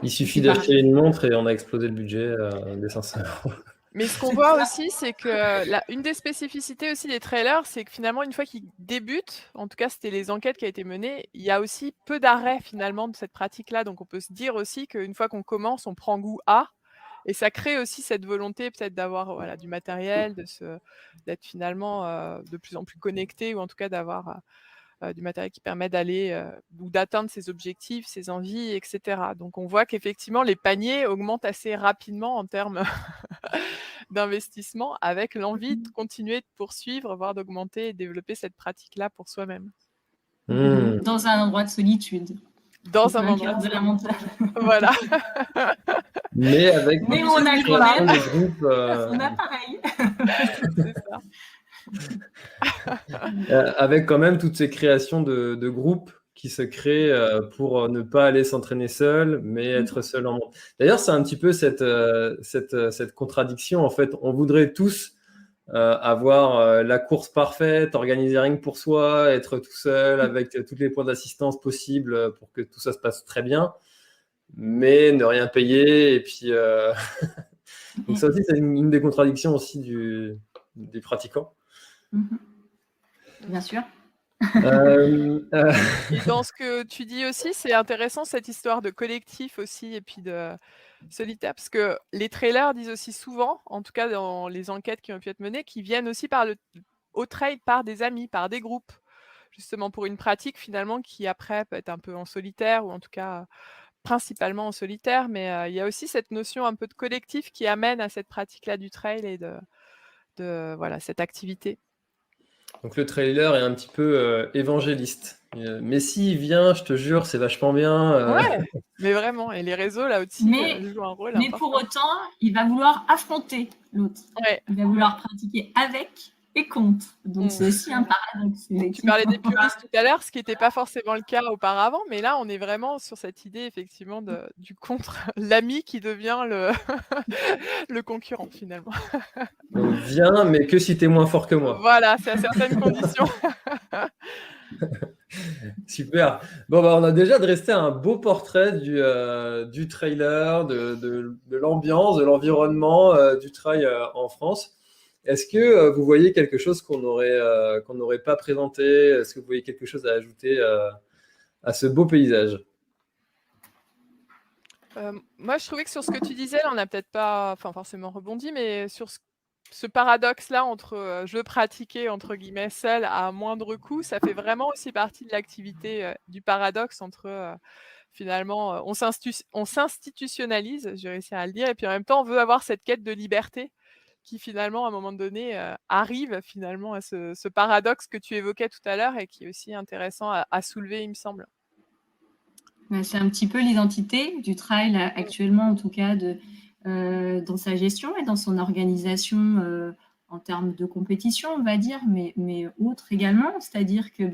Speaker 1: Il suffit d'acheter une montre et on a explosé le budget des 500 €.
Speaker 2: Mais ce qu'on voit aussi, c'est que une des spécificités aussi des trailers, c'est que finalement, une fois qu'ils débutent, en tout cas, c'était les enquêtes qui ont été menées, il y a aussi peu d'arrêts finalement de cette pratique-là. Donc, on peut se dire aussi qu'une fois qu'on commence, on prend goût à. Et ça crée aussi cette volonté peut-être d'avoir du matériel, d'être finalement de plus en plus connecté, ou en tout cas d'avoir du matériel qui permet d'aller ou d'atteindre ses objectifs, ses envies, etc. Donc, on voit qu'effectivement, les paniers augmentent assez rapidement en termes d'investissement, avec l'envie de continuer de poursuivre, voire d'augmenter et développer cette pratique-là pour soi-même.
Speaker 3: Dans un endroit de solitude.
Speaker 2: Dans un endroit
Speaker 3: de la montagne.
Speaker 2: Voilà.
Speaker 1: Mais
Speaker 3: on a quand même
Speaker 1: des groupes.
Speaker 3: On a pareil.
Speaker 2: C'est ça.
Speaker 1: Avec quand même toutes ces créations de groupes qui se créent pour ne pas aller s'entraîner seul, mais être seul en monde. D'ailleurs, c'est un petit peu cette contradiction. En fait, on voudrait tous avoir la course parfaite, organiser rien que pour soi, être tout seul avec tous les points d'assistance possibles pour que tout ça se passe très bien, mais ne rien payer. Et puis, donc ça aussi, c'est une des contradictions aussi des pratiquants.
Speaker 3: Bien sûr.
Speaker 2: Et dans ce que tu dis aussi, c'est intéressant, cette histoire de collectif aussi, et puis solitaire, parce que les trailers disent aussi souvent, en tout cas dans les enquêtes qui ont pu être menées, qu'ils viennent aussi au trail par des amis, par des groupes, justement pour une pratique finalement qui après peut être un peu en solitaire, ou en tout cas principalement en solitaire, mais il y a aussi cette notion un peu de collectif qui amène à cette pratique-là du trail et de voilà, cette activité.
Speaker 1: Donc le trailer est un petit peu évangéliste. Mais s'il vient, je te jure, c'est vachement bien.
Speaker 2: Ouais, mais vraiment, et les réseaux là aussi jouent un rôle
Speaker 3: Mais
Speaker 2: important.
Speaker 3: pour autant, il va vouloir affronter l'autre.
Speaker 2: Ouais.
Speaker 3: Il va vouloir pratiquer avec et contre. Donc c'est aussi un paradoxe.
Speaker 2: Tu parlais des puristes tout à l'heure, ce qui n'était pas forcément le cas auparavant, mais là on est vraiment sur cette idée effectivement du contre, l'ami qui devient le concurrent finalement.
Speaker 1: Donc viens, mais que si t'es moins fort que moi.
Speaker 2: Voilà, c'est à certaines conditions.
Speaker 1: Super. Bon, bah, on a déjà dressé un beau portrait du trailer, de l'ambiance, de l'environnement du trail en France. Est-ce que vous voyez quelque chose qu'on n'aurait pas présenté? Est-ce que vous voyez quelque chose à ajouter à ce beau paysage?
Speaker 2: Moi, je trouvais que sur ce que tu disais, là, on n'a peut-être pas forcément rebondi, mais sur ce paradoxe-là entre je pratiquer, entre guillemets, seul à moindre coût, ça fait vraiment aussi partie de l'activité, du paradoxe entre finalement, on s'institutionnalise, j'ai réussi à le dire, et puis en même temps, on veut avoir cette quête de liberté qui finalement, à un moment donné, arrive finalement à ce paradoxe que tu évoquais tout à l'heure et qui est aussi intéressant à soulever, il me semble.
Speaker 3: C'est un petit peu l'identité du trail actuellement, en tout cas, dans sa gestion et dans son organisation en termes de compétition, on va dire, mais autres également. C'est-à-dire que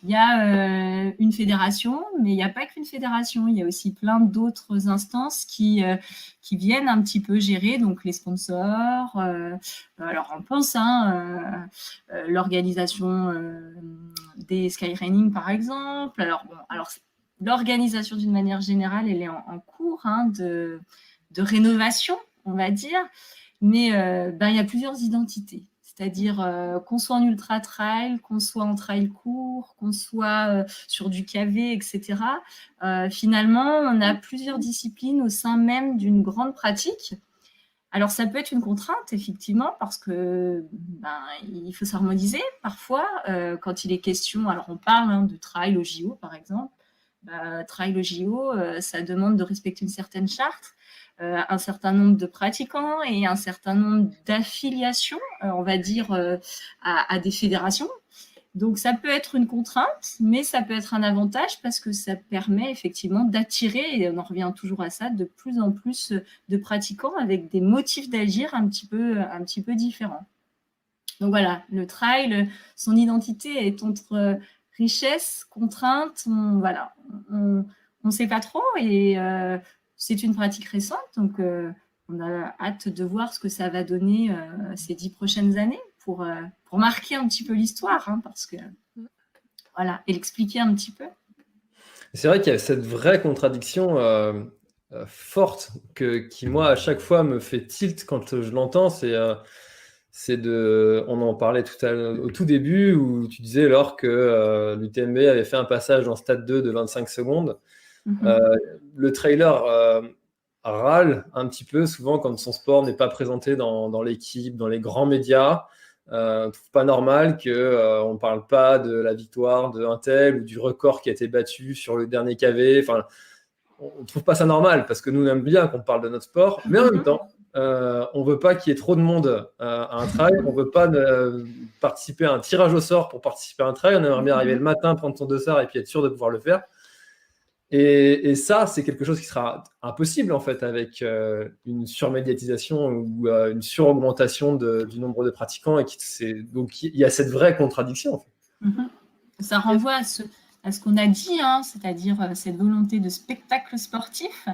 Speaker 3: il y a une fédération, mais il n'y a pas qu'une fédération. Il y a aussi plein d'autres instances qui viennent un petit peu gérer, donc les sponsors. Alors on pense l'organisation des skyrunning, par exemple. Alors l'organisation, d'une manière générale, elle est en cours de rénovation, on va dire. Mais il y a plusieurs identités. C'est-à-dire qu'on soit en ultra trail, qu'on soit en trail court, qu'on soit sur du KV, etc. Finalement, on a plusieurs disciplines au sein même d'une grande pratique. Alors, ça peut être une contrainte, effectivement, parce que il faut s'harmoniser parfois quand il est question. Alors, on parle de trail au JO, par exemple. Trail au JO, ça demande de respecter une certaine charte, un certain nombre de pratiquants et un certain nombre d'affiliations, on va dire, à des fédérations. Donc, ça peut être une contrainte, mais ça peut être un avantage parce que ça permet effectivement d'attirer, et on en revient toujours à ça, de plus en plus de pratiquants avec des motifs d'agir un petit peu différents. Donc voilà, le trail, son identité est entre richesse, contrainte, on ne sait pas trop, et c'est une pratique récente, donc on a hâte de voir ce que ça va donner ces 10 prochaines années pour marquer un petit peu l'histoire, parce que voilà, et l'expliquer un petit peu.
Speaker 1: C'est vrai qu'il y a cette vraie contradiction forte qui, moi, à chaque fois me fait tilt quand je l'entends. On en parlait au tout début où tu disais, Laure, que l'UTMB avait fait un passage en stade 2 de 25 secondes. Le trailer râle un petit peu souvent quand son sport n'est pas présenté dans l'équipe, dans les grands médias. On ne trouve pas normal qu'on ne parle pas de la victoire d'un tel ou du record qui a été battu sur le dernier KV. Enfin, on ne trouve pas ça normal parce que nous, on aime bien qu'on parle de notre sport, mais en même temps, on ne veut pas qu'il y ait trop de monde à un trail. On ne veut pas participer à un tirage au sort pour participer à un trail. On aimerait bien arriver le matin, prendre son dossard et puis être sûr de pouvoir le faire. Et ça, c'est quelque chose qui sera impossible en fait avec une surmédiatisation ou une suraugmentation du nombre de pratiquants. Donc il y a cette vraie contradiction. En fait.
Speaker 3: Ça renvoie à ce qu'on a dit, c'est-à-dire cette volonté de spectacle sportif.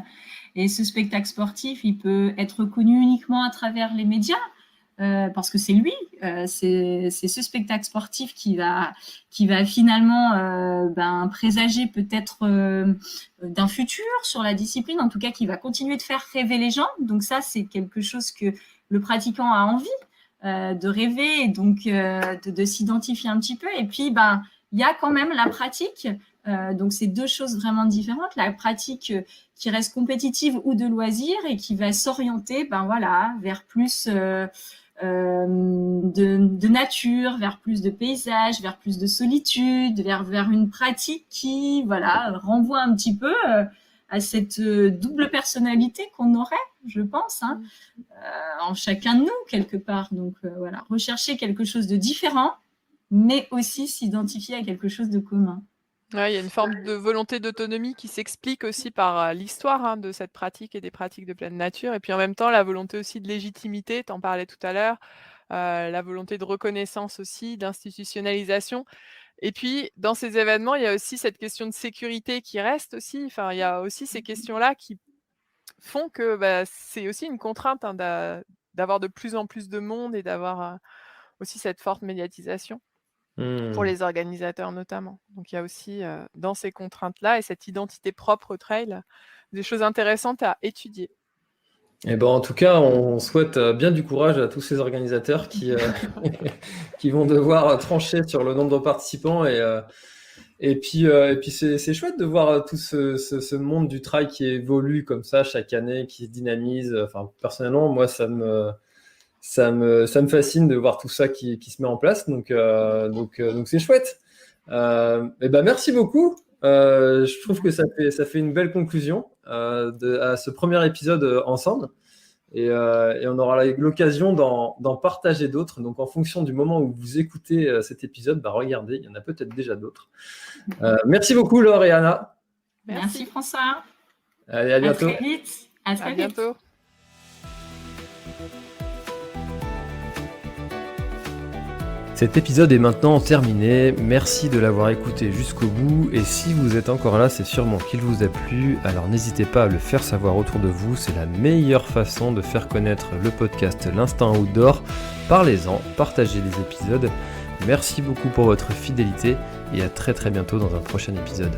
Speaker 3: Et ce spectacle sportif, il peut être connu uniquement à travers les médias, parce que c'est lui, c'est ce spectacle sportif qui va finalement présager peut-être d'un futur sur la discipline, en tout cas qui va continuer de faire rêver les gens. Donc ça, c'est quelque chose que le pratiquant a envie de rêver et donc de s'identifier un petit peu. Et puis, il y a quand même la pratique Donc, c'est 2 choses vraiment différentes. La pratique qui reste compétitive ou de loisir et qui va s'orienter vers plus de nature, vers plus de paysages, vers plus de solitude, vers une pratique qui renvoie un petit peu à cette double personnalité qu'on aurait, je pense, en chacun de nous quelque part. Donc rechercher quelque chose de différent, mais aussi s'identifier à quelque chose de commun.
Speaker 2: Ouais, il y a une forme de volonté d'autonomie qui s'explique aussi par l'histoire de cette pratique et des pratiques de pleine nature. Et puis en même temps, la volonté aussi de légitimité, tu en parlais tout à l'heure, la volonté de reconnaissance aussi, d'institutionnalisation. Et puis, dans ces événements, il y a aussi cette question de sécurité qui reste aussi. Enfin, il y a aussi ces questions-là qui font que c'est aussi une contrainte d'avoir de plus en plus de monde et d'avoir aussi cette forte médiatisation. Pour les organisateurs notamment. Donc il y a aussi dans ces contraintes-là et cette identité propre au trail, des choses intéressantes à étudier.
Speaker 1: Et en tout cas, on souhaite bien du courage à tous ces organisateurs qui vont devoir trancher sur le nombre de participants et puis c'est chouette de voir tout ce monde du trail qui évolue comme ça chaque année, qui se dynamise. Enfin, personnellement, moi, ça me fascine de voir tout ça qui se met en place, donc c'est chouette. Merci beaucoup. Je trouve que ça fait une belle conclusion à ce premier épisode ensemble, et on aura l'occasion d'en partager d'autres. Donc en fonction du moment où vous écoutez cet épisode, regardez, il y en a peut-être déjà d'autres. Merci beaucoup Laure et Anna.
Speaker 3: Merci François.
Speaker 1: Allez, à bientôt.
Speaker 3: À très vite. À très vite.
Speaker 2: Bientôt.
Speaker 1: Cet épisode est maintenant terminé, merci de l'avoir écouté jusqu'au bout, et si vous êtes encore là, c'est sûrement qu'il vous a plu, alors n'hésitez pas à le faire savoir autour de vous, c'est la meilleure façon de faire connaître le podcast L'Instinct Outdoor. Parlez-en, partagez les épisodes, merci beaucoup pour votre fidélité, et à très bientôt dans un prochain épisode.